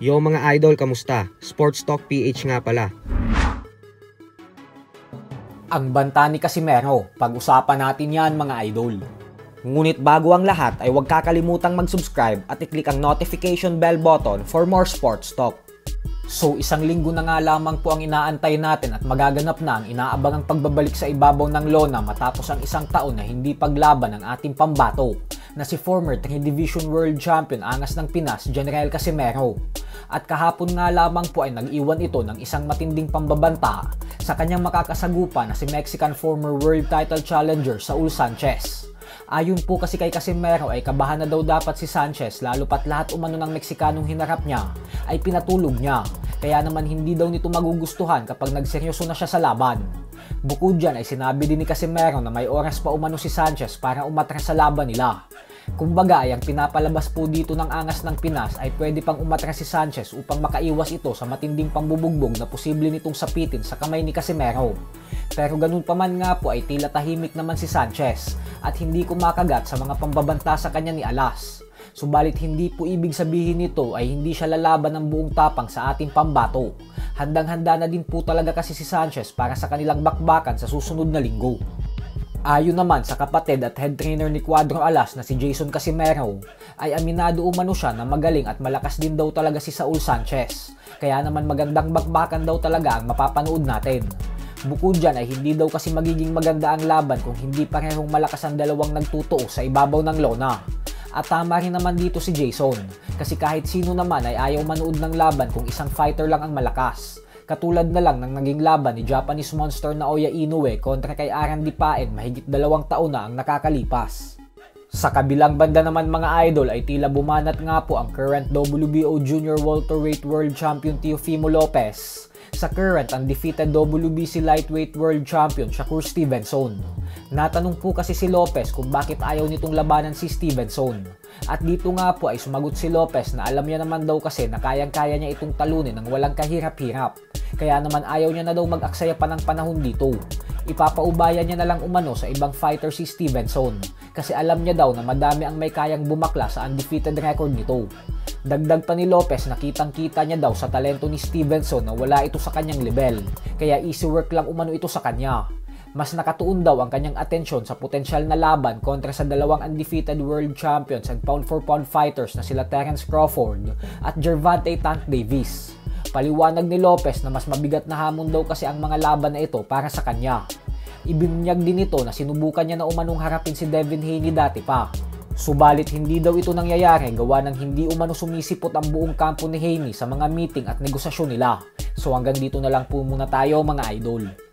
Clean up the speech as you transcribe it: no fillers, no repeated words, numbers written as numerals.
Yo mga idol, kamusta? Sports Talk PH nga pala. Ang banta ni Casimero, pag-usapan natin yan mga idol. Ngunit bago ang lahat ay huwag kakalimutang mag-subscribe at i-click ang notification bell button for more sports talk. So isang linggo na nga lamang po ang inaantay natin at magaganap na ang inaabangang pagbabalik sa ibabaw ng lona matapos ang isang taon na hindi paglaban ng ating pambato na si former 3 Division World Champion angas ng Pinas, General Casimero. At kahapon nga lamang po ay nag-iwan ito ng isang matinding pambabanta sa kanyang makakasagupa na si Mexican former world title challenger Saul Sanchez. Ayon po kasi kay Casimero ay kabahan na daw dapat si Sanchez lalo pat lahat umano ng Meksikanong hinarap niya ay pinatulog niya. Kaya naman hindi daw nito magugustuhan kapag nagseryoso na siya sa laban. Bukod dyan ay sinabi din ni Casimero na may oras pa umano si Sanchez para umatras sa laban nila. Kumbaga ay ang pinapalabas po dito ng angas ng Pinas ay pwede pang umatras si Sanchez upang makaiwas ito sa matinding pambubugbog na posible nitong sapitin sa kamay ni Casimero. Pero ganun pa man nga po ay tila tahimik naman si Sanchez at hindi kumakagat sa mga pambabanta sa kanya ni Alas. Subalit hindi po ibig sabihin nito ay hindi siya lalaban ng buong tapang sa ating pambato. Handang-handa na din po talaga kasi si Sanchez para sa kanilang bakbakan sa susunod na linggo. Ayon naman sa kapatid at head trainer ni Cuadro Alas na si Jason Casimero, ay aminado umano siya na magaling at malakas din daw talaga si Saul Sanchez. Kaya naman magandang bakbakan daw talaga ang mapapanood natin. Bukod dyan ay hindi daw kasi magiging maganda ang laban kung hindi parehong malakas ang dalawang nagtutuo sa ibabaw ng lona. At tama rin naman dito si Jason, kasi kahit sino naman ay ayaw manood ng laban kung isang fighter lang ang malakas. Katulad na lang ng naging laban ni Japanese monster na Naoya Inoue kontra kay Aran Dipain mahigit 2 taon na ang nakakalipas. Sa kabilang banda naman mga idol ay tila bumanat nga po ang current WBO Junior Welterweight World Champion Teofimo Lopez sa current undefeated WBC Lightweight World Champion Shakur Stevenson. Natanong po kasi si Lopez kung bakit ayaw nitong labanan si Stevenson. At dito nga po ay sumagot si Lopez na alam niya naman daw kasi na kayang-kaya niya itong talunin ng walang kahirap-hirap. Kaya naman ayaw niya na daw mag-aksaya pa ng panahon dito. Ipapaubayan niya na lang umano sa ibang fighter si Stevenson kasi alam niya daw na madami ang may kayang bumakla sa undefeated record nito. Dagdag pa ni Lopez na kitang-kita niya daw sa talento ni Stevenson na wala ito sa kanyang level, kaya easy work lang umano ito sa kanya. Mas nakatuon daw ang kanyang atensyon sa potensyal na laban kontra sa dalawang undefeated world champions and pound-for-pound fighters na sila Terence Crawford at Gervonta Tank Davis. Paliwanag ni Lopez na mas mabigat na hamon daw kasi ang mga laban na ito para sa kanya. Ibinunyag din ito na sinubukan niya na umanong harapin si Devin Haney dati pa. Subalit hindi daw ito nangyayari gawa ng hindi umano sumisipot ang buong kampo ni Haney sa mga meeting at negosasyon nila. So hanggang dito na lang po muna tayo mga idol.